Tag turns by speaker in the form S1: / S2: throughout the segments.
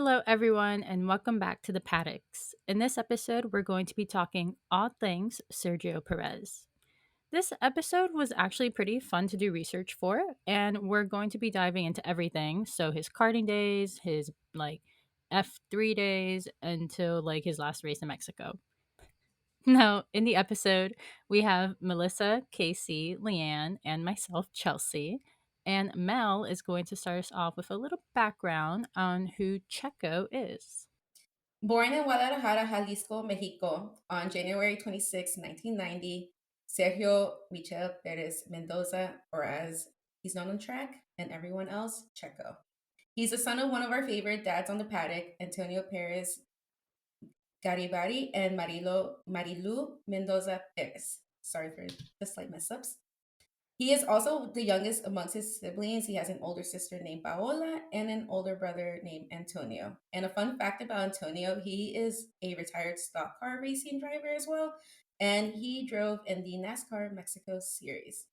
S1: Hello, everyone, and welcome back to the Paddocks. In this episode, we're going to be talking all things Sergio Perez. This episode was actually pretty fun to do research for, and we're going to be diving into everything. So, his karting days, his F3 days, until his last race in Mexico. Now, in the episode, we have Melissa, Casey, Leanne, and myself, Chelsea. And Mel is going to start us off with a little background on who Checo is.
S2: Born in Guadalajara, Jalisco, Mexico, on January 26, 1990, Sergio Michel Perez Mendoza, or as he's known on track and everyone else, Checo. He's the son of one of our favorite dads on the paddock, Antonio Perez Garibari and Marilu Mendoza Perez. Sorry for the slight mess ups. He is also the youngest amongst his siblings. He has an older sister named Paola and an older brother named Antonio. And a fun fact about Antonio, he is a retired stock car racing driver as well. And he drove in the NASCAR Mexico Series.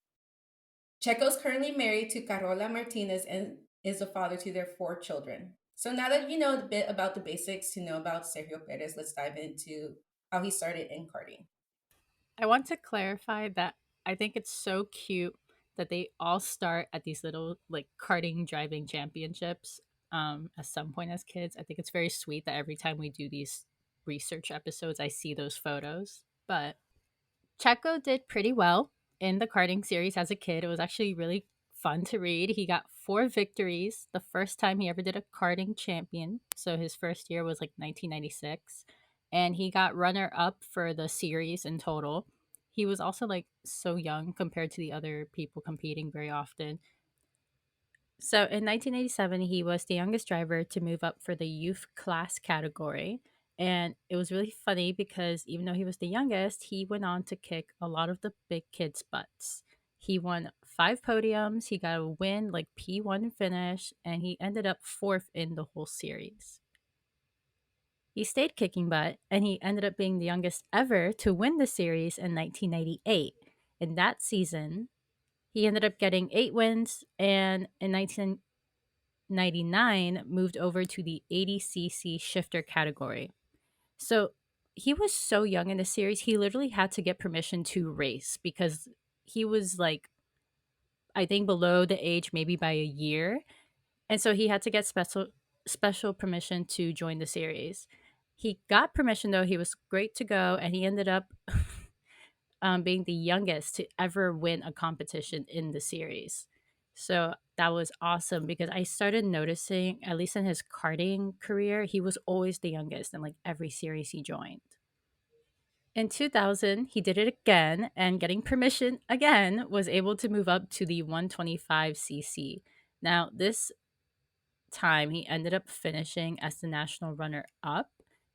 S2: Checo's currently married to Carola Martinez and is the father to their four children. So now that you know a bit about the basics to know about Sergio Perez, let's dive into how he started in karting.
S1: I want to clarify that I think it's so cute that they all start at these little karting driving championships at some point as kids. I think it's very sweet that every time we do these research episodes, I see those photos. But Checo did pretty well in the karting series as a kid. It was actually really fun to read. He got four victories the first time he ever did a karting champion. So his first year was 1996. And he got runner up for the series in total. He was also so young compared to the other people competing very often. So in 1987, he was the youngest driver to move up for the youth class category. And it was really funny because even though he was the youngest, he went on to kick a lot of the big kids' butts. He won five podiums, he got a win, P1 finish, and he ended up fourth in the whole series. He stayed kicking butt, and he ended up being the youngest ever to win the series in 1998. In that season, he ended up getting 8 wins, and in 1999 moved over to the 80cc shifter category. So he was so young in the series, he literally had to get permission to race because he was I think below the age maybe by a year. And so he had to get special permission to join the series. He got permission though, he was great to go, and he ended up being the youngest to ever win a competition in the series. So that was awesome because I started noticing, at least in his karting career, he was always the youngest in every series he joined. In 2000, he did it again, and getting permission again was able to move up to the 125cc. Now, this time he ended up finishing as the national runner up.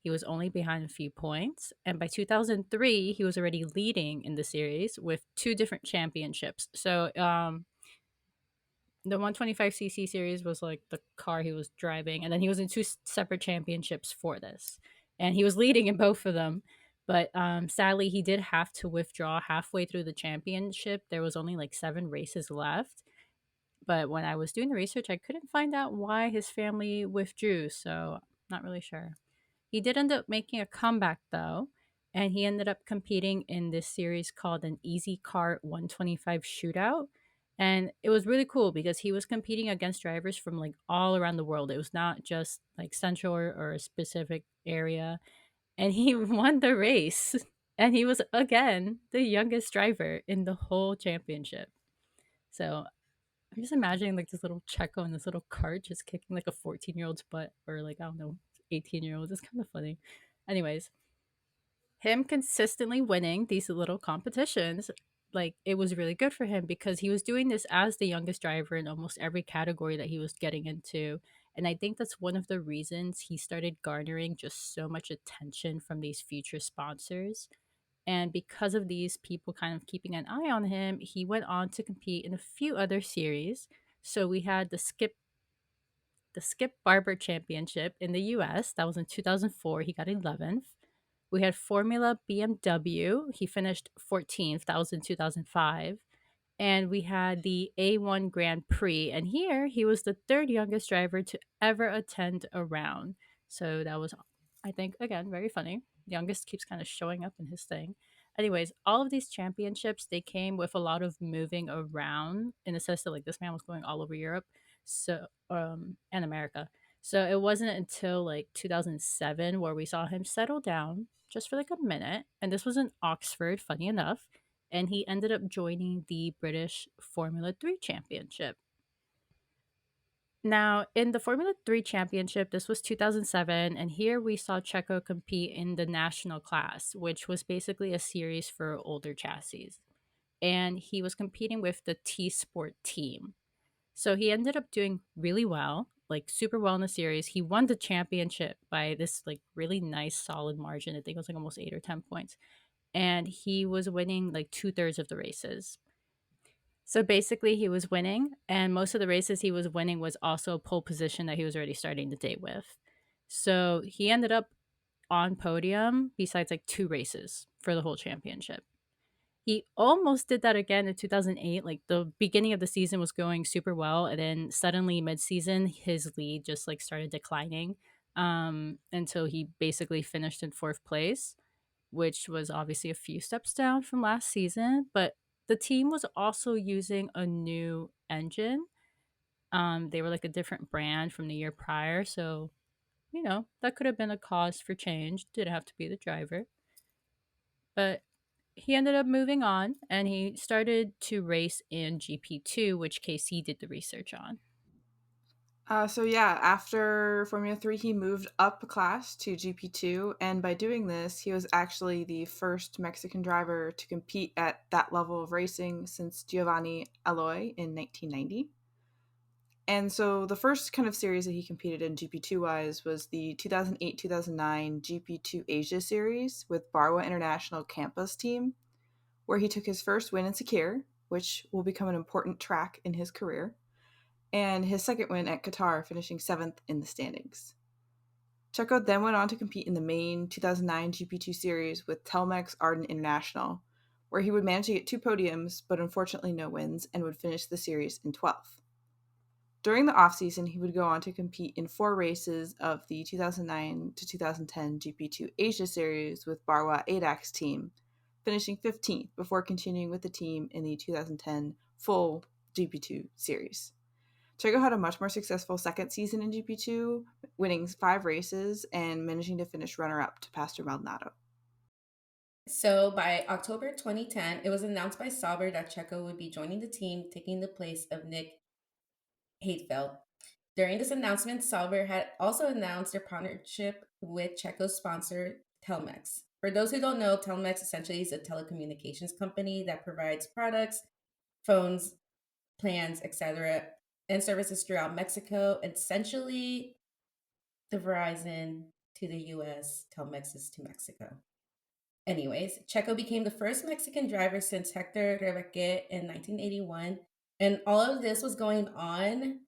S1: He was only behind a few points. And by 2003, he was already leading in the series with two different championships. So the 125cc series was the car he was driving. And then he was in two separate championships for this. And he was leading in both of them. But sadly, he did have to withdraw halfway through the championship. There was only 7 races left, but when I was doing the research, I couldn't find out why his family withdrew, so not really sure. He did end up making a comeback though, and he ended up competing in this series called an Easy Kart 125 Shootout. And it was really cool because he was competing against drivers from all around the world. It was not just central or a specific area. And he won the race. And he was again the youngest driver in the whole championship. So I'm just imagining this little Checo in this little cart just kicking a 14-year-old's butt, or I don't know, 18-year-olds. It's kind of funny. Anyways, him consistently winning these little competitions, it was really good for him because he was doing this as the youngest driver in almost every category that he was getting into. And I think that's one of the reasons he started garnering just so much attention from these future sponsors. And because of these people kind of keeping an eye on him, he went on to compete in a few other series. So we had the Skip Barber Championship in the US. That was in 2004. He got 11th. We had Formula BMW. He finished 14th. That was in 2005. And we had the A1 Grand Prix. And here he was the third youngest driver to ever attend a round. So that was, I think, again, very funny. Youngest keeps kind of showing up in his thing. Anyways, all of these championships, they came with a lot of moving around in the sense that like this man was going all over Europe, so and America. So it wasn't until like 2007 where we saw him settle down just for like a minute. And this was in Oxford, funny enough, and he ended up joining the British Formula 3 Championship. Now, in the Formula 3 Championship, this was 2007, and here we saw Checo compete in the national class, which was basically a series for older chassis. And he was competing with the T Sport team. So he ended up doing really well, like super well in the series. He won the championship by this like really nice solid margin. I think it was like almost 8 or 10 points. And he was winning like two-thirds of the races. So basically, he was winning, and most of the races he was winning was also pole position that he was already starting the day with. So he ended up on podium besides like two races for the whole championship. He almost did that again in 2008. Like the beginning of the season was going super well, and then suddenly mid-season, his lead just like started declining until he basically finished in fourth place, which was obviously a few steps down from last season. But the team was also using a new engine. They were like a different brand from the year prior. So, that could have been a cause for change. Didn't have to be the driver. But he ended up moving on and he started to race in GP2, which KC did the research on.
S3: So yeah, after Formula 3, he moved up a class to GP2, and by doing this, he was actually the first Mexican driver to compete at that level of racing since Giovanni Alloy in 1990. And so the first kind of series that he competed in GP2 wise was the 2008-2009 GP2 Asia series with Barwa International Campus team, where he took his first win in Sakir, which will become an important track in his career, and his second win at Qatar, finishing seventh in the standings. Checo then went on to compete in the main 2009 GP2 series with Telmex Arden International, where he would manage to get two podiums, but unfortunately no wins, and would finish the series in 12th. During the offseason, he would go on to compete in four races of the 2009 to 2010 GP2 Asia Series with Barwa ADAX team, finishing 15th before continuing with the team in the 2010 full GP2 Series. Checo had a much more successful second season in GP2, winning 5 races and managing to finish runner-up to Pastor Maldonado.
S2: So by October 2010, it was announced by Sauber that Checo would be joining the team, taking the place of Nick Heidfeld. During this announcement, Sauber had also announced their partnership with Checo's sponsor, Telmex. For those who don't know, Telmex essentially is a telecommunications company that provides products, phones, plans, etc., and services throughout Mexico. Essentially, the Verizon to the US, Telmex is to Mexico. Anyways, Checo became the first Mexican driver since Hector Rebeque in 1981. And all of this was going on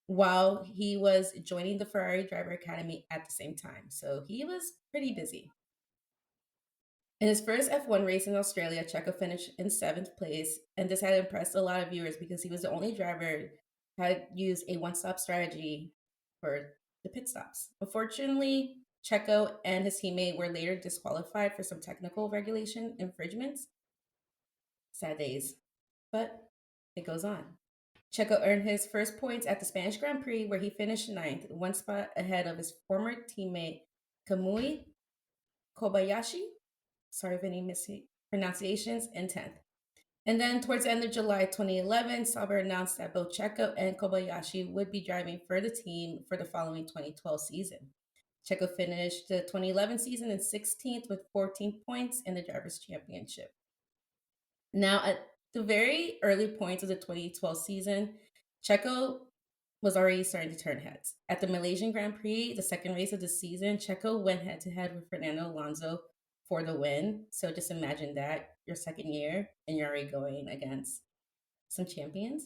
S2: while he was joining the Ferrari Driver Academy at the same time. So he was pretty busy. In his first F1 race in Australia, Checo finished in seventh place, and this had impressed a lot of viewers because he was the only driver who had used a one-stop strategy for the pit stops. Unfortunately, Checo and his teammate were later disqualified for some technical regulation infringements. Sad days, but it goes on. Checo earned his first points at the Spanish Grand Prix, where he finished ninth, one spot ahead of his former teammate Kamui Kobayashi. Sorry if any mispronunciations, in 10th. And then towards the end of July 2011, Sauber announced that both Checo and Kobayashi would be driving for the team for the following 2012 season. Checo finished the 2011 season in 16th with 14 points in the Drivers' Championship. Now, at the very early points of the 2012 season, Checo was already starting to turn heads. At the Malaysian Grand Prix, the second race of the season, Checo went head to head with Fernando Alonso for the win. So just imagine that your second year and you're already going against some champions.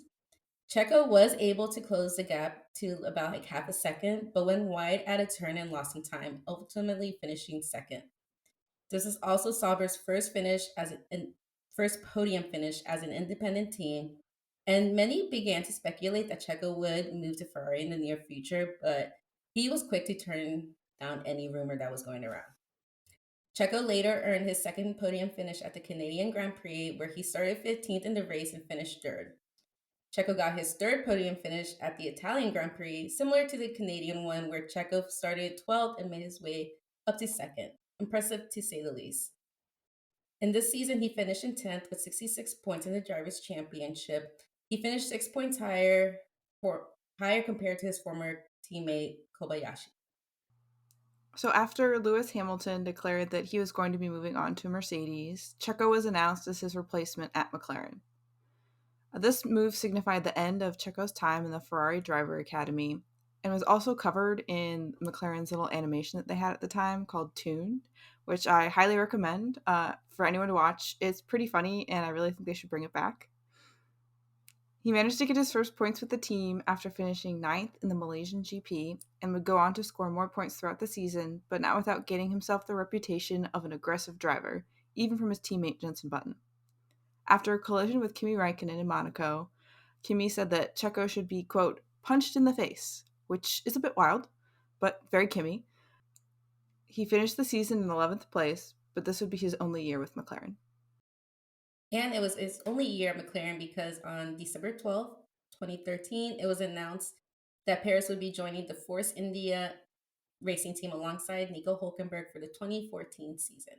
S2: Checo was able to close the gap to about like half a second, but went wide at a turn and lost some time, ultimately finishing second. This is also Sauber's first finish as an first podium finish as an independent team, and many began to speculate that Checo would move to Ferrari in the near future, but he was quick to turn down any rumor that was going around. Checo later earned his second podium finish at the Canadian Grand Prix, where he started 15th in the race and finished third. Checo got his third podium finish at the Italian Grand Prix, similar to the Canadian one, where Checo started 12th and made his way up to second. Impressive to say the least. In this season, he finished in 10th with 66 points in the Drivers' Championship. He finished 6 points higher compared to his former teammate Kobayashi.
S3: So after Lewis Hamilton declared that he was going to be moving on to Mercedes, Checo was announced as his replacement at McLaren. This move signified the end of Checo's time in the Ferrari Driver Academy and was also covered in McLaren's little animation that they had at the time called Tuned, which I highly recommend for anyone to watch. It's pretty funny, and I really think they should bring it back. He managed to get his first points with the team after finishing ninth in the Malaysian GP and would go on to score more points throughout the season, but not without getting himself the reputation of an aggressive driver, even from his teammate Jenson Button. After a collision with Kimi Raikkonen in Monaco, Kimi said that Checo should be, quote, punched in the face, which is a bit wild, but very Kimi. He finished the season in 11th place, but this would be his only year with McLaren.
S2: And it was his only year at McLaren because on December 12th, 2013, it was announced that Perez would be joining the Force India racing team alongside Nico Hulkenberg for the 2014 season.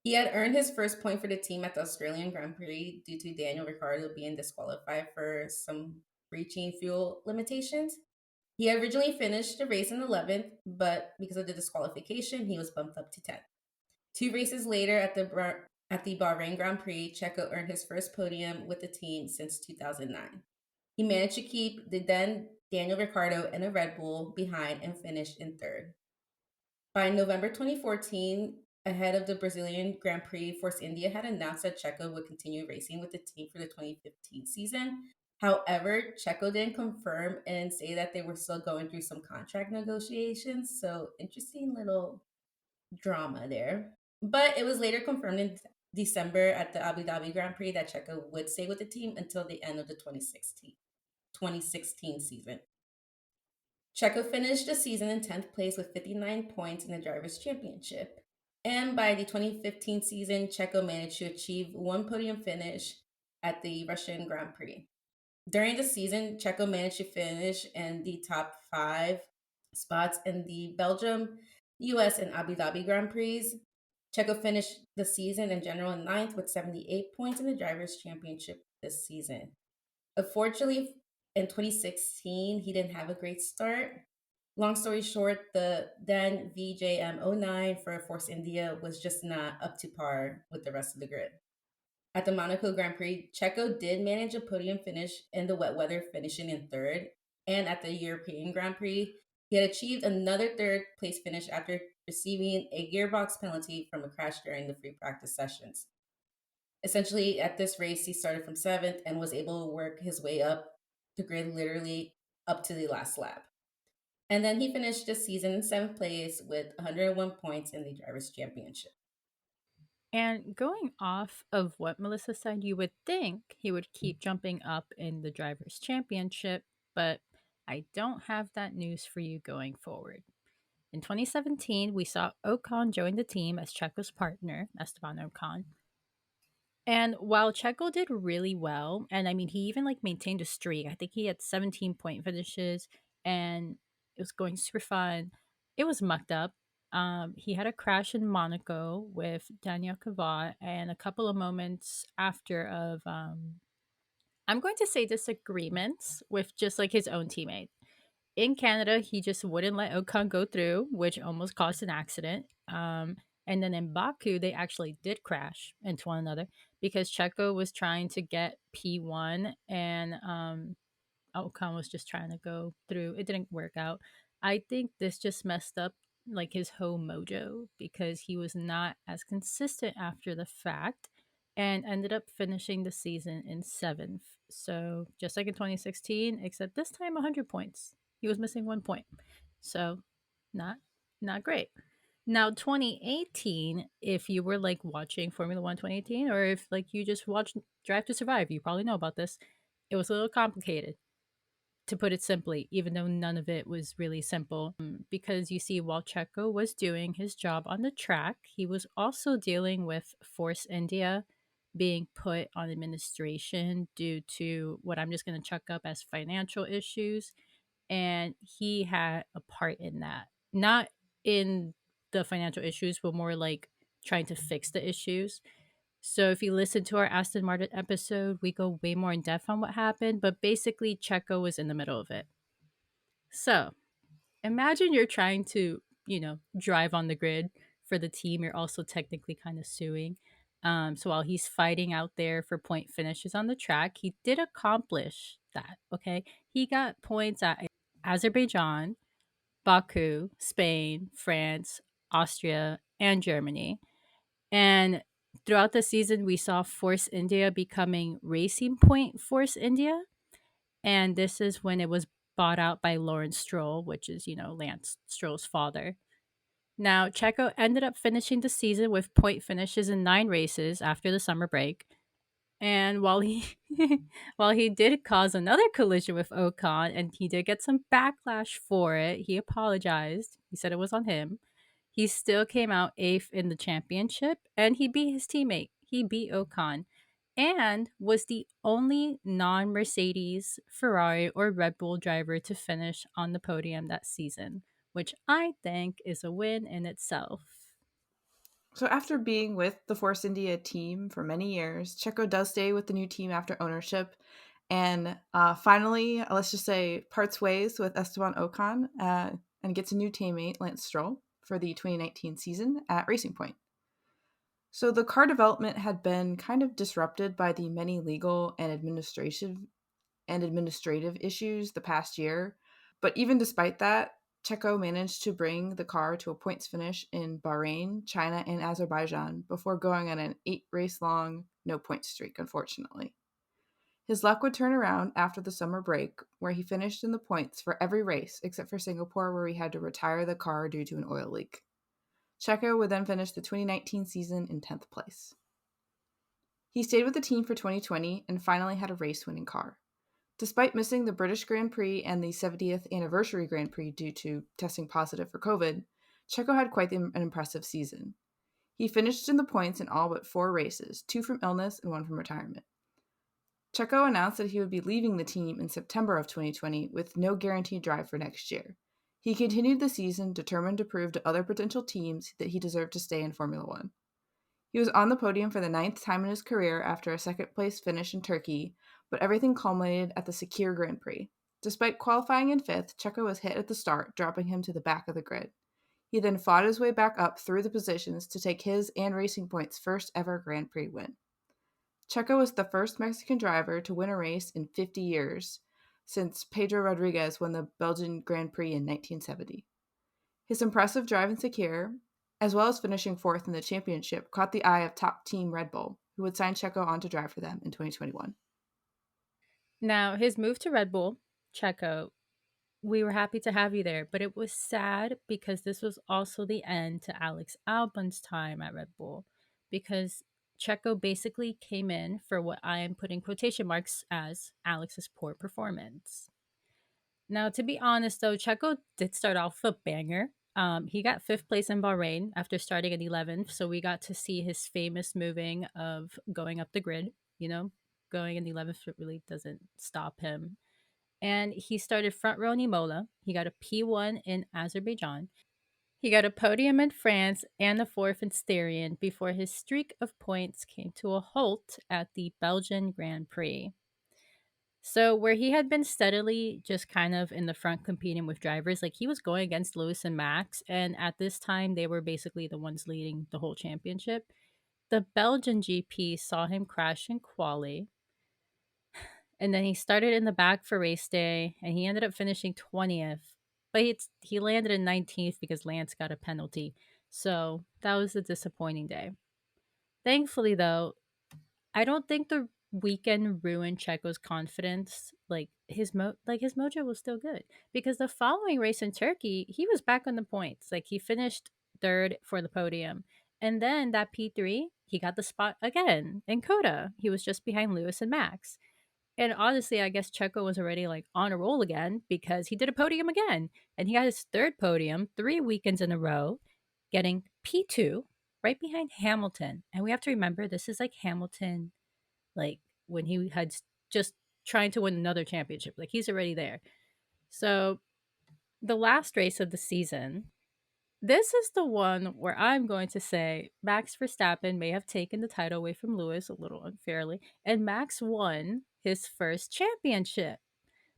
S2: He had earned his first point for the team at the Australian Grand Prix due to Daniel Ricciardo being disqualified for some breaching fuel limitations. He originally finished the race in 11th, but because of the disqualification, he was bumped up to 10th. Two races later at the Bahrain Grand Prix, Checo earned his first podium with the team since 2009. He managed to keep the then Daniel Ricciardo and a Red Bull behind and finished in third. By November 2014, ahead of the Brazilian Grand Prix, Force India had announced that Checo would continue racing with the team for the 2015 season. However, Checo didn't confirm and say that they were still going through some contract negotiations. So, interesting little drama there. But it was later confirmed in December at the Abu Dhabi Grand Prix that Checo would stay with the team until the end of the 2016 season. Checo finished the season in 10th place with 59 points in the Drivers' Championship. And by the 2015 season, Checo managed to achieve one podium finish at the Russian Grand Prix. During the season, Checo managed to finish in the top five spots in the Belgium, US, and Abu Dhabi Grand Prix. Checo finished the season in general in ninth with 78 points in the Drivers' Championship this season. Unfortunately, in 2016, he didn't have a great start. Long story short, the then VJM09 for Force India was just not up to par with the rest of the grid. At the Monaco Grand Prix, Checo did manage a podium finish in the wet weather, finishing in third. And at the European Grand Prix, he had achieved another third place finish after receiving a gearbox penalty from a crash during the free practice sessions. Essentially, at this race, he started from seventh and was able to work his way up the grid literally up to the last lap. And then he finished the season in seventh place with 101 points in the Drivers' Championship.
S1: And going off of what Melissa said, you would think he would keep jumping up in the Drivers' Championship, but I don't have that news for you going forward. In 2017, we saw Ocon join the team as Checo's partner, Esteban Ocon. And while Checo did really well, and I mean, he even like maintained a streak. I think he had 17-point finishes, and it was going super fun. It was mucked up. He had a crash in Monaco with Daniel Kvyat, and a couple of moments after of I'm going to say disagreements with just like his own teammate. In Canada, he just wouldn't let Ocon go through, which almost caused an accident. And then in Baku, they actually did crash into one another because Checo was trying to get P1 and Ocon was just trying to go through. It didn't work out. I think this just messed up like his whole mojo because he was not as consistent after the fact and ended up finishing the season in seventh. So just like in 2016, except this time 100 points. He was missing 1 point. So not great. Now, 2018, if you were like watching Formula One 2018, or if like you just watched Drive to Survive, you probably know about this. It was a little complicated, to put it simply, even though none of it was really simple. Because you see, while Checo was doing his job on the track, he was also dealing with Force India being put on administration due to what I'm just going to chuck up as financial issues. And he had a part in that. Not in the financial issues, but more like trying to fix the issues. So if you listen to our Aston Martin episode, we go way more in depth on what happened, but basically Checo was in the middle of it. So imagine you're trying to, drive on the grid for the team you're also technically kind of suing. So while he's fighting out there for point finishes on the track, he did accomplish that. Okay. He got points at Azerbaijan, Baku, Spain, France, Austria, and Germany. And throughout the season, we saw Force India becoming Racing Point Force India. And this is when it was bought out by Lawrence Stroll, which is, Lance Stroll's father. Now, Checo ended up finishing the season with point finishes in 9 races after the summer break. And while he while he did cause another collision with Ocon and he did get some backlash for it, he apologized. He said it was on him. He still came out eighth in the championship and he beat his teammate. He beat Ocon and was the only non Mercedes, Ferrari, or Red Bull driver to finish on the podium that season, which I think is a win in itself.
S3: So after being with the Force India team for many years, Checo does stay with the new team after ownership, and finally, let's just say, parts ways with Esteban Ocon and gets a new teammate, Lance Stroll, for the 2019 season at Racing Point. So the car development had been kind of disrupted by the many legal and administrative issues the past year. But even despite that, Checo managed to bring the car to a points finish in Bahrain, China, and Azerbaijan before going on an 8-race long no point streak, unfortunately. His luck would turn around after the summer break, where he finished in the points for every race except for Singapore, where he had to retire the car due to an oil leak. Checo would then finish the 2019 season in 10th place. He stayed with the team for 2020 and finally had a race winning car. Despite missing the British Grand Prix and the 70th anniversary Grand Prix due to testing positive for COVID, Checo had quite an impressive season. He finished in the points in all but 4 races, 2 from illness and 1 from retirement. Checo announced that he would be leaving the team in September of 2020 with no guaranteed drive for next year. He continued the season determined to prove to other potential teams that he deserved to stay in Formula One. He was on the podium for the 9th time in his career after a second-place finish in Turkey, but everything culminated at the Sakir Grand Prix. Despite qualifying in 5th, Checo was hit at the start, dropping him to the back of the grid. He then fought his way back up through the positions to take his and Racing Point's first ever Grand Prix win. Checo was the first Mexican driver to win a race in 50 years, since Pedro Rodriguez won the Belgian Grand Prix in 1970. His impressive drive in Sakir, as well as finishing 4th in the championship, caught the eye of top team Red Bull, who would sign Checo on to drive for them in 2021.
S1: Now, his move to Red Bull, Checo, we were happy to have you there, but it was sad because this was also the end to Alex Albon's time at Red Bull because Checo basically came in for what I am putting quotation marks as Alex's poor performance. Now, to be honest, though, Checo did start off a banger. He got 5th place in Bahrain after starting at 11th, so we got to see his famous moving of going up the grid. Going in the 11th really doesn't stop him. And he started front row in Imola. He got a P1 in Azerbaijan. He got a podium in France and a 4th in Styrian before his streak of points came to a halt at the Belgian Grand Prix. So, where he had been steadily just kind of in the front competing with drivers, like he was going against Lewis and Max, and at this time they were basically the ones leading the whole championship. The Belgian GP saw him crash in quali, and then he started in the back for race day, and he ended up finishing 20th. But he landed in 19th because Lance got a penalty. So that was a disappointing day. Thankfully, though, I don't think the weekend ruined Checo's confidence. His mojo was still good because the following race in Turkey, he was back on the points. Like he finished third for the podium. And then that P3, he got the spot again in Coda. He was just behind Lewis and Max. And honestly, I guess Checo was already like on a roll again because he did a podium again. And he got his third podium 3 weekends in a row, getting P2 right behind Hamilton. And we have to remember this is like Hamilton, like when he had just trying to win another championship. Like he's already there. So the last race of the season, this is the one where I'm going to say Max Verstappen may have taken the title away from Lewis a little unfairly, and Max won his first championship.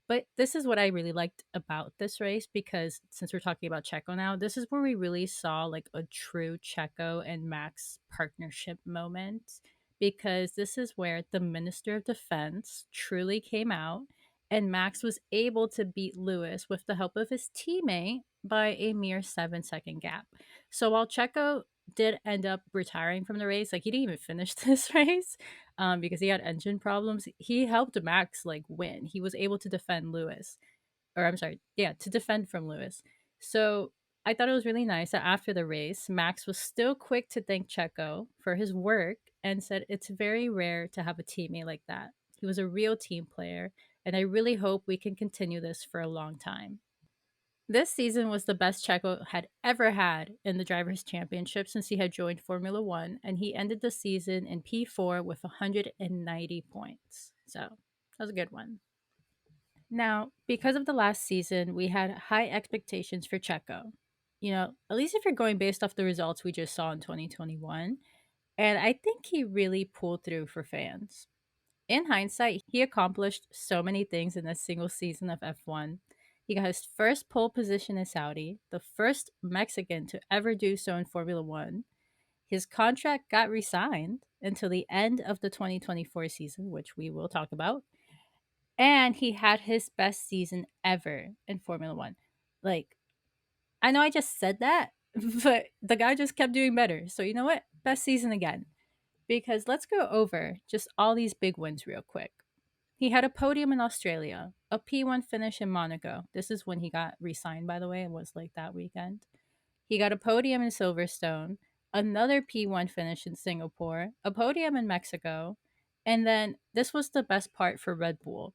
S1: But this is what I really liked about this race because since we're talking about Checo now, this is where we really saw like a true Checo and Max partnership moment because this is where the Minister of Defense truly came out and Max was able to beat Lewis with the help of his teammate by a mere 7-second gap. So while Checo did end up retiring from the race, like he didn't even finish this race, because he had engine problems. He helped Max like win. He was able to defend Lewis, or I'm sorry, yeah, to defend from Lewis. So I thought it was really nice that after the race, Max was still quick to thank Checo for his work and said it's very rare to have a teammate like that. He was a real team player, and I really hope we can continue this for a long time. This season was the best Checo had ever had in the Drivers' Championship since he had joined Formula One, and he ended the season in P4 with 190 points. So that was a good one. Now, because of the last season, we had high expectations for Checo. You know, at least if you're going based off the results we just saw in 2021. And I think he really pulled through for fans. In hindsight, he accomplished so many things in a single season of F1. He got his first pole position in Saudi, the first Mexican to ever do so in Formula One. His contract got re signed until the end of the 2024 season, which we will talk about. And he had his best season ever in Formula One. Like, I know I just said that, but the guy just kept doing better. So, you know what? Best season again. Because let's go over just all these big wins real quick. He had a podium in Australia, a P1 finish in Monaco. This is when he got re signed, by the way. It was like that weekend. He got a podium in Silverstone, another P1 finish in Singapore, a podium in Mexico, and then this was the best part for Red Bull.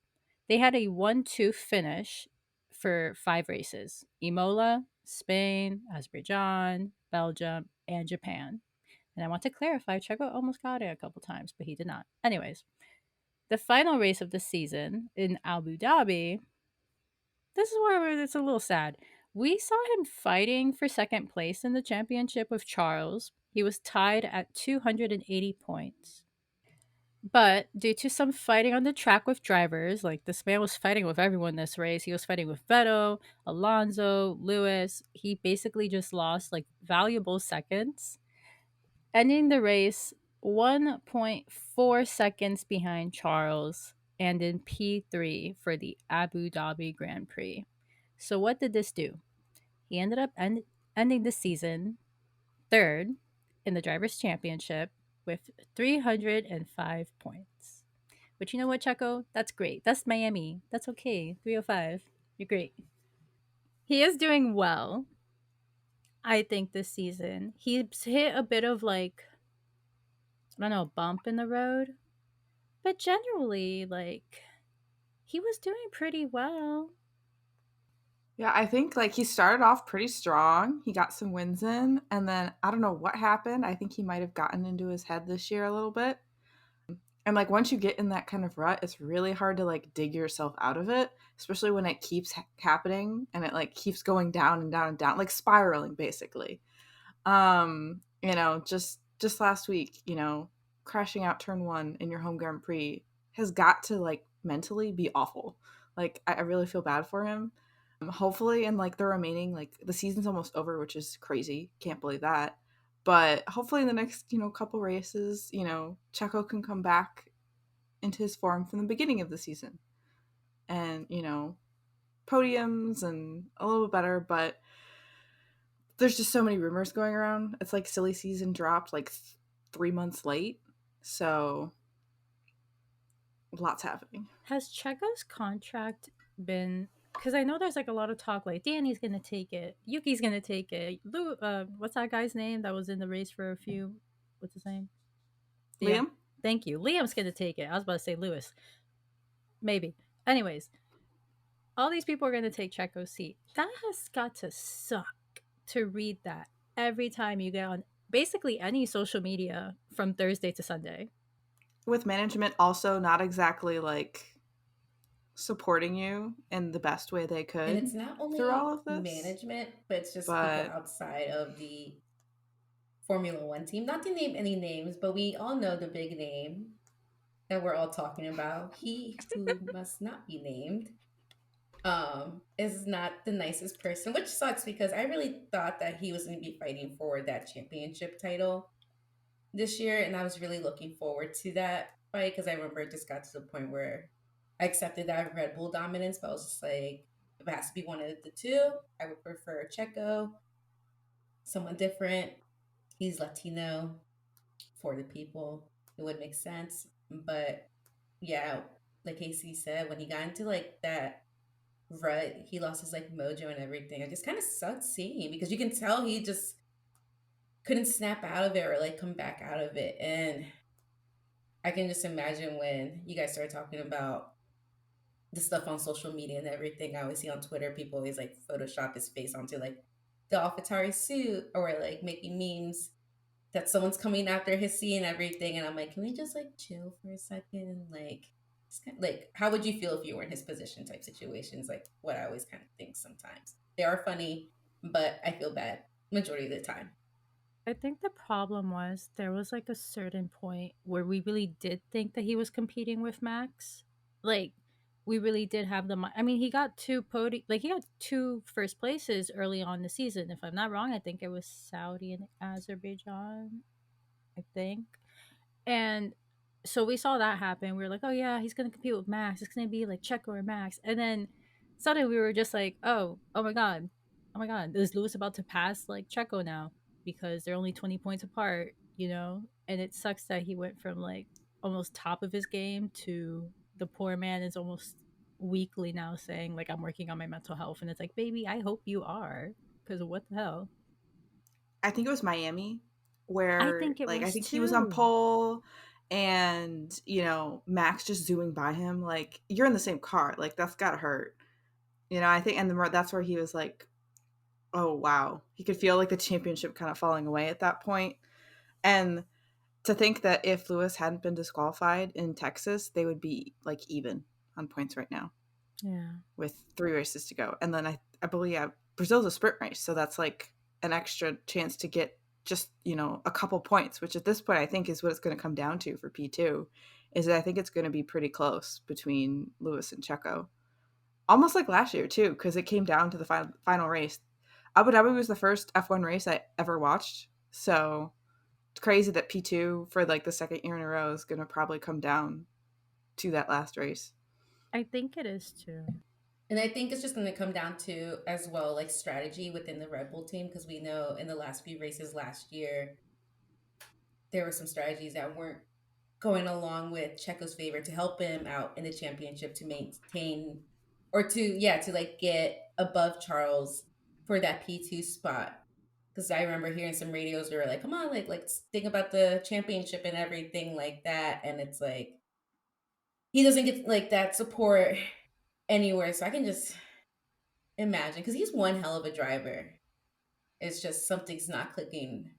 S1: They had a 1-2 finish for 5 races: Imola, Spain, Azerbaijan, Belgium, and Japan. And I want to clarify, Checo almost got it a couple times, but he did not. Anyways, the final race of the season in Abu Dhabi, this is where it's a little sad. We saw him fighting for second place in the championship with Charles. He was tied at 280 points. But due to some fighting on the track with drivers, like this man was fighting with everyone this race. He was fighting with Vettel, Alonso, Lewis. He basically just lost like valuable seconds, ending the race 1.4 seconds behind Charles and in P3 for the Abu Dhabi Grand Prix. So, what did this do? He ended up ending the season third in the Drivers' Championship with 305 points. But you know what, Checo? That's great. That's Miami. That's okay. 305. You're great. He is doing well, I think, this season. He's hit a bit of like, I don't know, bump in the road. But generally, like, he was doing pretty well.
S3: Yeah, I think like he started off pretty strong. He got some wins in, and then I don't know what happened. I think he might have gotten into his head this year a little bit. And like once you get in that kind of rut, it's really hard to like dig yourself out of it, especially when it keeps happening and it like keeps going down and down and down, like spiraling basically. Just last week, crashing out turn 1 in your home Grand Prix has got to like mentally be awful. Like I really feel bad for him. Hopefully in like the remaining, like the season's almost over, which is crazy. Can't believe that. But hopefully in the next, couple races, Checo can come back into his form from the beginning of the season. And, podiums and a little bit better, but there's just so many rumors going around. It's like silly season dropped like 3 months late. So lots happening.
S1: Has Checo's contract been because I know there's like a lot of talk like Danny's gonna take it, Yuki's gonna take it. What's that guy's name that was in the race for a few? What's his name? Yeah,
S3: Liam?
S1: thank you. Liam's gonna take it. I was about to say Lewis, maybe. Anyways, all these people are gonna take Checo's seat. That has got to suck to read that every time you get on basically any social media from Thursday to Sunday.
S3: With management also not exactly like supporting you in the best way they
S2: And
S3: could
S2: it's not
S3: through all
S2: only
S3: of this.
S2: management, but it's just people
S3: But
S2: outside of the Formula One team. Not to name any names, but we all know the big name that we're all talking about. He who must not be named is not the nicest person, which sucks because I really thought that he was going to be fighting for that championship title this year, and I was really looking forward to that fight because I remember it just got to the point where I accepted that Red Bull dominance, but I was just like, if it has to be one of the two, I would prefer Checo, someone different. He's Latino for the people. It would make sense, but yeah, like Casey said, when he got into like that rut, he lost his like mojo and everything. It just kind of sucked seeing because you can tell he just couldn't snap out of it or like come back out of it. And I can just imagine when you guys started talking about the stuff on social media and everything. I always see on Twitter people always like Photoshop his face onto like the AlphaTauri suit or like making memes that someone's coming after his seat and everything. And I'm like, can we just like chill for a second? Like, like, how would you feel if you were in his position type situations? Like, what I always kind of think sometimes. They are funny, but I feel bad majority of the time.
S1: I think the problem was there was like a certain point where we really did think that he was competing with Max. Like we really did have I mean, he got he got two first places early on in the season. If I'm not wrong, I think it was Saudi and Azerbaijan. I think. And so we saw that happen. We were like, oh yeah, he's gonna compete with Max. It's gonna be like Checo or Max. And then suddenly we were just like, oh my god, is Lewis about to pass like Checo now? Because they're only 20 points apart, you know? And it sucks that he went from like almost top of his game to the poor man is almost weekly now saying like I'm working on my mental health. And it's like, baby, I hope you are. Because what the hell?
S3: I think it was Miami
S1: I
S3: where
S1: think it
S3: like I
S1: was
S3: think he was on
S1: too.
S3: pole and Max just zooming by him like you're in the same car like that's gotta hurt. I think that's where he was like, oh wow, he could feel like the championship kind of falling away at that point. And to think that if Lewis hadn't been disqualified in Texas, they would be like even on points right now
S1: Yeah.
S3: with 3 races to go. And then I believe, yeah, Brazil's a sprint race, so that's like an extra chance to get just a couple points, which at this point I think is what it's going to come down to for P2. Is that I think it's going to be pretty close between Lewis and Checo, almost like last year too, because it came down to the final race. Abu Dhabi was the first F1 race I ever watched, so it's crazy that P2 for like the second year in a row is going to probably come down to that last race.
S1: I think it is too.
S2: And I think it's just going to come down to as well like strategy within the Red Bull team because we know in the last few races last year there were some strategies that weren't going along with Checo's favor to help him out in the championship to maintain or to like get above Charles for that P2 spot. Because I remember hearing some radios that were like, "Come on, like think about the championship and everything like that," and it's like he doesn't get like that support anywhere. So I can just imagine because he's one hell of a driver. It's just something's not clicking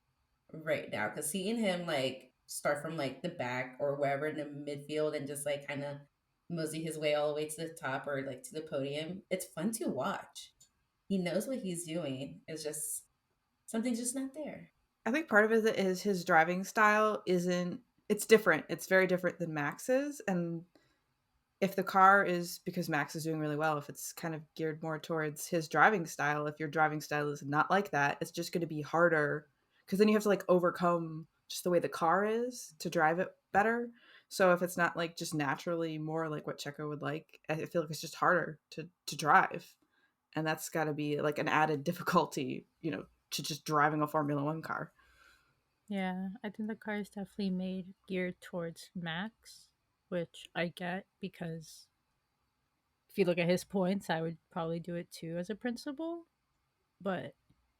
S2: right now because seeing him like start from like the back or wherever in the midfield and just like kind of mosey his way all the way to the top or like to the podium, it's fun to watch. He knows what he's doing. It's just something's just not there.
S3: I think part of it is his driving style isn't, it's different. It's very different than Max's. And if the car is, because Max is doing really well, if it's kind of geared more towards his driving style, if your driving style is not like that, it's just going to be harder because then you have to like overcome just the way the car is to drive it better. So if it's not like just naturally more like what Checo would like, I feel like it's just harder to drive. And that's got to be like an added difficulty, to just driving a Formula One car.
S1: Yeah, I think the car is definitely made geared towards Max, which I get because If you look at his points, I would probably do it too as a principal, but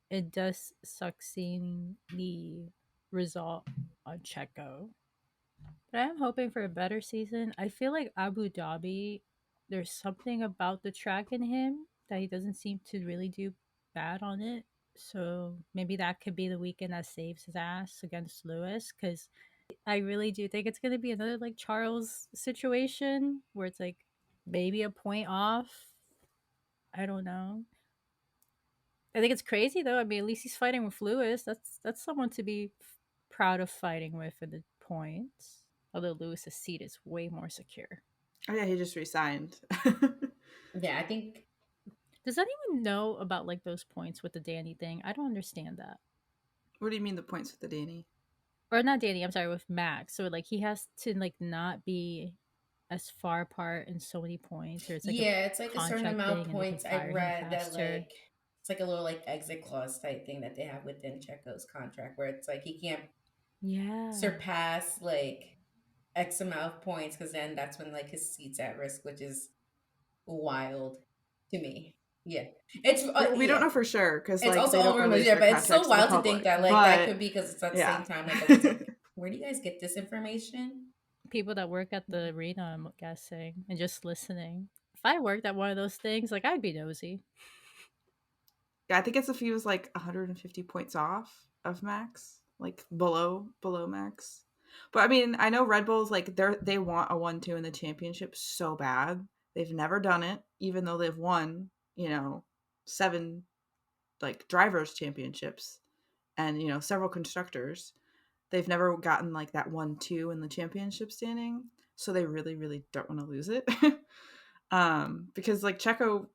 S1: it does suck seeing the result on Checo. But I am hoping for a better season. I feel like Abu Dhabi, there's something about the track in him that he doesn't seem to really do bad on it. So maybe that could be the weekend that saves his ass against Lewis, because I really do think it's going to be another like Charles situation where it's like maybe a point off. I don't know. I think it's crazy though. I mean, at least he's fighting with Lewis. That's someone to be proud of fighting with in the points. Although Lewis's seat is way more secure.
S3: Oh yeah, he just resigned.
S2: Yeah, I think
S1: Does anyone know about like those points with the Danny thing? I don't understand that.
S3: What do you mean the points with the Danny?
S1: Or not Danny, I'm sorry, with Max. So like he has to like not be as far apart in so many points, or it's like a
S2: yeah, it's like a certain
S1: contract
S2: amount of
S1: thing and they can
S2: points I've
S1: fire him
S2: read that
S1: faster.
S2: like it's like a little like exit clause type thing that they have within Checo's contract where it's like he can't
S1: Yeah.
S2: surpass like X amount of points because then that's when like his seat's at risk, which is wild to me. Yeah, it's
S3: Well, we don't
S2: yeah,
S3: know for sure because
S2: it's
S3: like
S2: also
S3: they
S2: all
S3: don't
S2: rumors.
S3: release
S2: Yeah,
S3: their
S2: but it's so
S3: contracts to the
S2: wild to think
S3: public.
S2: that like that
S3: But
S2: could be because it's at the
S3: yeah.
S2: same time. Like I'm just like, where do you guys get this information?
S1: People that work at the arena, I'm guessing, and just listening. If I worked at one of those things, like I'd be nosy.
S3: Yeah, I think it's if he was like 150 points off of max, like below max. But I mean, I know Red Bull's like they want a 1-2 in the championship so bad. They've never done it, even though they've won, 7 like drivers championships and several constructors. They've never gotten like that 1-2 in the championship standing, so they really really don't want to lose it. Because like Checo,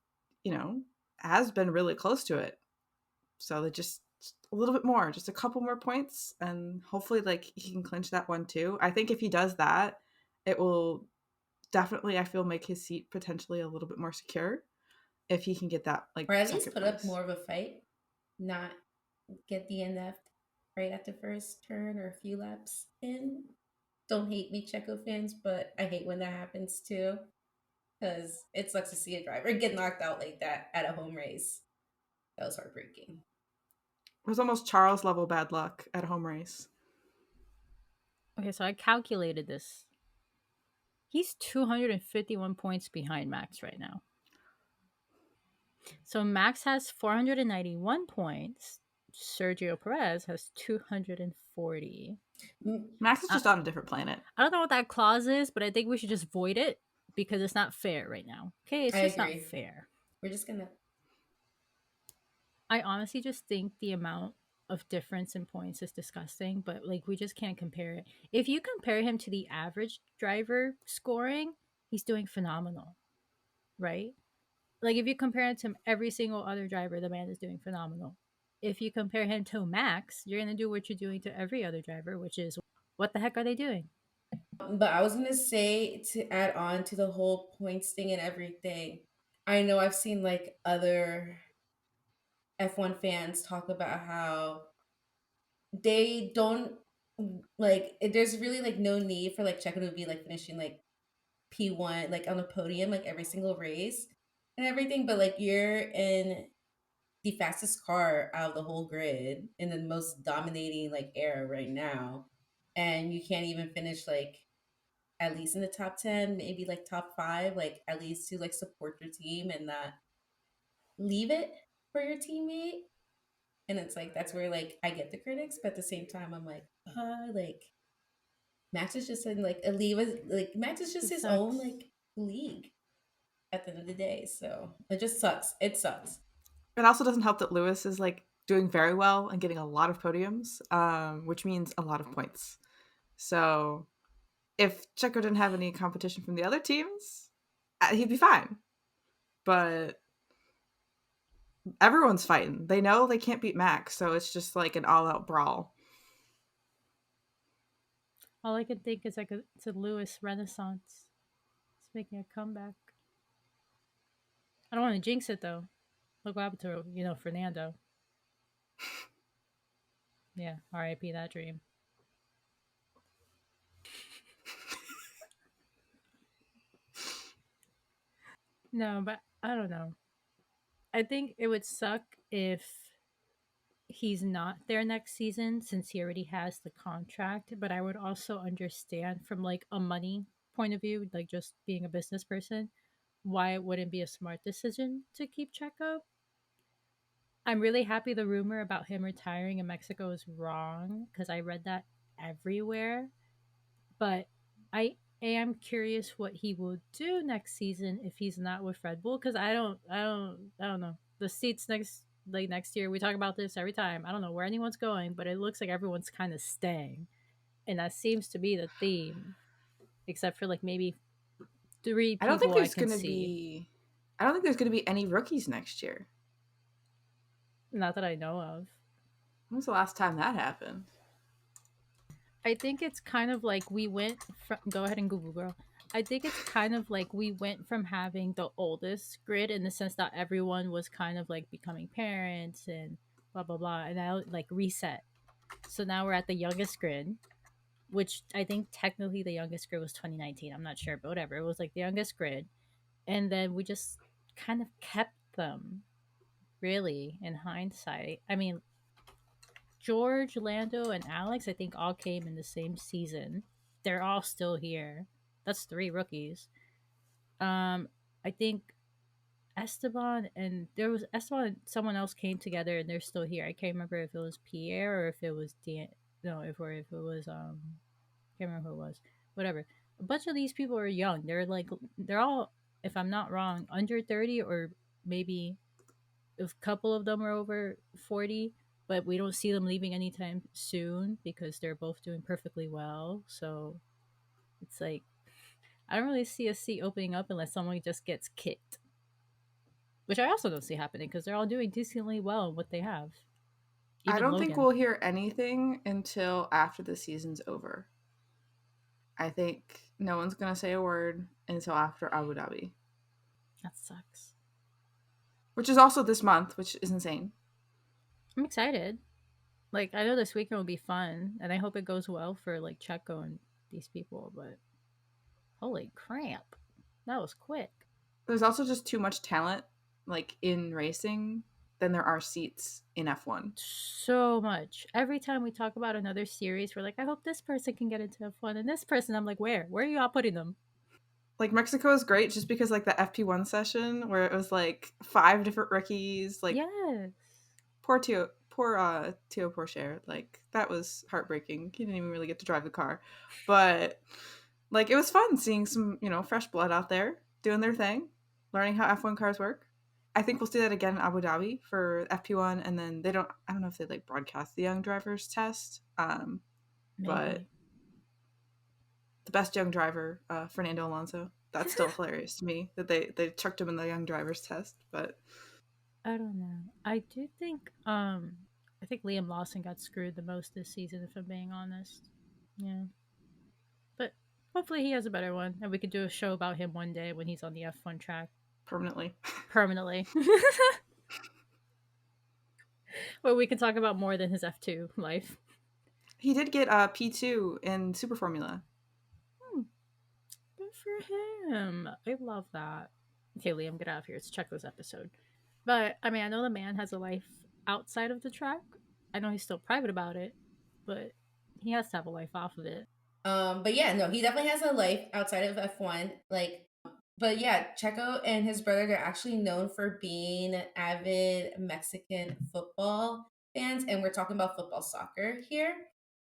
S3: you know, has been really close to it. So they just a little bit more, just a couple more points, and hopefully like he can clinch that one too. I think if he does that, it will definitely, I feel, make his seat potentially a little bit more secure if he can get that like
S2: Or at least
S3: second
S2: put up
S3: place.
S2: more of a fight, not get DNF right at the first turn or a few laps in. Don't hate me, Checo fans, but I hate when that happens too because it sucks to see a driver get knocked out like that at a home race. That was heartbreaking.
S3: It was almost Charles level bad luck at a home race.
S1: Okay, so I calculated this. He's 251 points behind Max right now. So Max has 491 points. Sergio Perez has 240.
S3: Max is
S1: Uh,
S3: just on a different planet.
S1: I don't know what that clause is, but I think we should just void it because it's not fair right now. Okay,
S2: I
S1: it's just not
S2: agree.
S1: fair.
S2: We're just gonna.
S1: I honestly just think the amount of difference in points is disgusting, but like we just can't compare it. If you compare him to the average driver scoring, he's doing phenomenal, right? Like if you compare him to every single other driver, the man is doing phenomenal. If you compare him to Max, you're gonna do what you're doing to every other driver, which is what the heck are they doing?
S2: But I was gonna say to add on to the whole points thing and everything. I know I've seen like other F1 fans talk about how they don't like there's really like no need for like Checo to be like finishing like P1 like on the podium like every single race and everything, but like you're in the fastest car out of the whole grid in the most dominating like era right now, and you can't even finish like at least in the top 10, maybe like top 5, like at least to like support your team and not leave it for your teammate. And it's like that's where like I get the critics, but at the same time I'm like Max is just in like a leave, like Max is just
S1: It
S2: his own
S1: sucks.
S2: like league at the end of the day. So it just sucks. It sucks.
S3: It also doesn't help that Lewis is like doing very well and getting a lot of podiums, which means a lot of points. So if Checo didn't have any competition from the other teams, he'd be fine. But everyone's fighting. They know they can't beat Max, so it's just like an all-out brawl.
S1: All I can think is like it's a Lewis Renaissance. It's making a comeback. I don't want to jinx it though. Look what happened to Fernando. Yeah, R.I.P. that dream. No, but I don't know. I think it would suck if he's not there next season since he already has the contract, but I would also understand from like a money point of view, like just being a business person, why it wouldn't be a smart decision to keep Checo. I'm really happy the rumor about him retiring in Mexico is wrong because I read that everywhere. But I am curious what he will do next season if he's not with Red Bull because I don't know the seats next year. We talk about this every time. I don't know where anyone's going, but it looks like everyone's kind of staying, and that seems to be the theme, except for like maybe three
S3: I don't think
S1: people I
S3: there's
S1: can
S3: going to
S1: see.
S3: be. I don't think there's going to be any rookies next year.
S1: Not that I know of.
S3: When was the last time that happened?
S1: I think it's kind of like we went from. Go ahead and Google, girl. I think it's kind of like we went from having the oldest grid in the sense that everyone was kind of like becoming parents and blah blah blah, and now like reset. So now we're at the youngest grid, which I think technically the youngest grid was 2019. I'm not sure, but whatever. It was like the youngest grid, and then we just kind of kept them. Really, in hindsight, I mean, George, Lando, and Alex, I think all came in the same season. They're all still here. That's three rookies. Um, I think Esteban and there was Esteban and someone else came together and they're still here. I can't remember if it was Pierre or if it was Dan. No, if it was can't remember who it was. Whatever. A bunch of these people are young. They're all, if I'm not wrong, under 30 or maybe a couple of them are over 40, but we don't see them leaving anytime soon because they're both doing perfectly well. So it's like, I don't really see a seat opening up unless someone just gets kicked, which I also don't see happening because they're all doing decently well in what they have.
S3: I
S1: Even
S3: don't think
S1: Logan.
S3: we'll hear anything until after the season's over. I think no one's going to say a word until after Abu Dhabi,
S1: That sucks.
S3: which is also this month, which is insane.
S1: I'm excited. Like, I know this weekend will be fun, and I hope it goes well for, like, Checo and these people, but holy crap. That was quick.
S3: There's also just too much talent, like in racing, than there are seats in F1.
S1: So much. Every time we talk about another series, we're like, I hope this person can get into F1. And this person, I'm like, where? Where are you all putting them?
S3: Like Mexico is great just because like the FP1 session where it was like five different rookies, like
S1: Yes.
S3: poor Porcher, like that was heartbreaking. He didn't even really get to drive the car, but like it was fun seeing some fresh blood out there doing their thing, learning how F1 cars work. I think we'll see that again in Abu Dhabi for FP1, and then I don't know if they like broadcast the young drivers test, but
S1: Maybe.
S3: the best young driver, Fernando Alonso. That's still hilarious to me that they chucked him in the young drivers test. But
S1: I don't know. I think Liam Lawson got screwed the most this season, if I'm being honest. Yeah. But hopefully he has a better one, and we could do a show about him one day when he's on the F1 track
S3: permanently,
S1: permanently. Where we can talk about more than his F2 life.
S3: he did get P2 in Super Formula.
S1: Hmm, good for him. I love that. Okay, Liam, get out of here. Let's check this episode. But I mean, I know the man has a life outside of the track. I know he's still private about it, but he has to have a life off of it.
S2: But yeah, no, he definitely has a life outside of F1. But yeah, Checo and his brother, they're actually known for being avid Mexican football fans, and we're talking about football soccer here.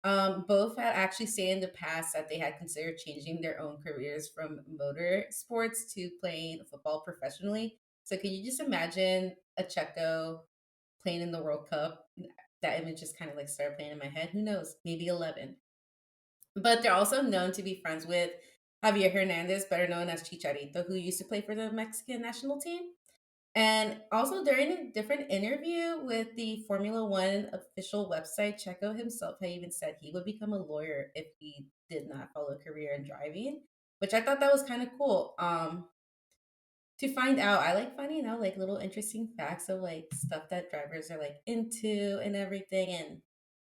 S2: Both had actually said in the past that they had considered changing their own careers from motor sports to playing football professionally. So can you just imagine a Checo playing in the World Cup? That image just kind of like started playing in my head. Who knows? Maybe 11. But they're also known to be friends with Javier Hernandez, better known as Chicharito, who used to play for the Mexican national team. And also, during a different interview with the Formula One official website, Checo himself had even said he would become a lawyer if he did not follow a career in driving, which I thought that was kind of cool. To find out, I like finding out like little interesting facts of like stuff that drivers are like into and everything. And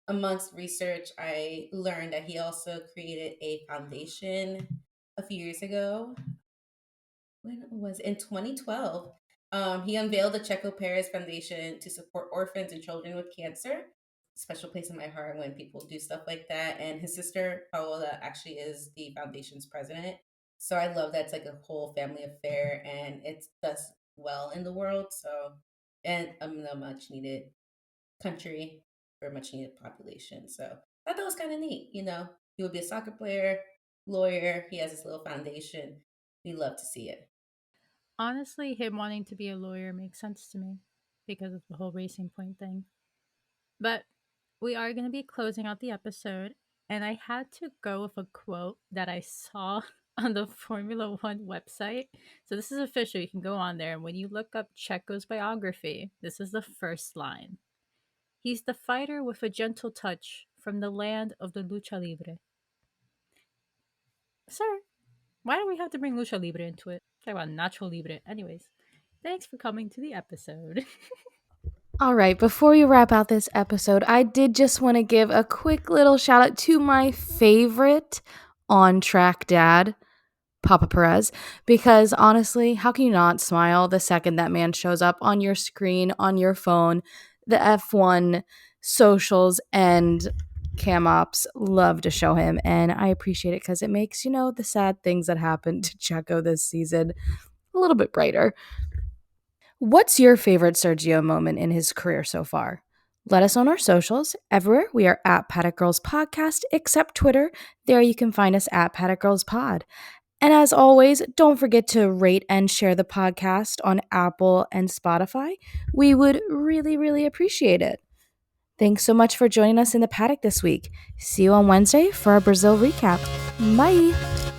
S2: amongst research, I learned that he also created a foundation a few years ago when was it? In 2012, he unveiled the Checo Perez Foundation to support orphans and children with cancer. Special place in my heart when people do stuff like that. And his sister Paola actually is the foundation's president. So I love that's like a whole family affair, and it does well in the world. So, and a much needed country for a much needed population. So I thought that was kind of neat. He would be a soccer player, lawyer. He has his little foundation. We love to see it.
S1: Honestly, him wanting to be a lawyer makes sense to me because of the whole racing point thing. But we are going to be closing out the episode, and I had to go with a quote that I saw on the Formula One website. So this is official. You can go on there, and when you look up Checo's biography, this is the first line. He's the fighter with a gentle touch from the land of the lucha libre. Sir, why do we have to bring lucha libre into it? Talk about nacho libre. Anyways, thanks for coming to the episode.
S4: All right, before we wrap out this episode, I did just want to give a quick little shout out to my favorite on track dad, Papa Perez, because honestly, how can you not smile the second that man shows up on your screen, on your phone? The F1 socials and cam ops love to show him, and I appreciate it because it makes, the sad things that happened to Checo this season a little bit brighter. What's your favorite Sergio moment in his career so far? Let us on our socials. Everywhere we are at Paddock Girls Podcast, except Twitter. There you can find us at Paddock Girls Pod. And as always, don't forget to rate and share the podcast on Apple and Spotify. We would really, really appreciate it. Thanks so much for joining us in the paddock this week. See you on Wednesday for our Brazil recap. Bye.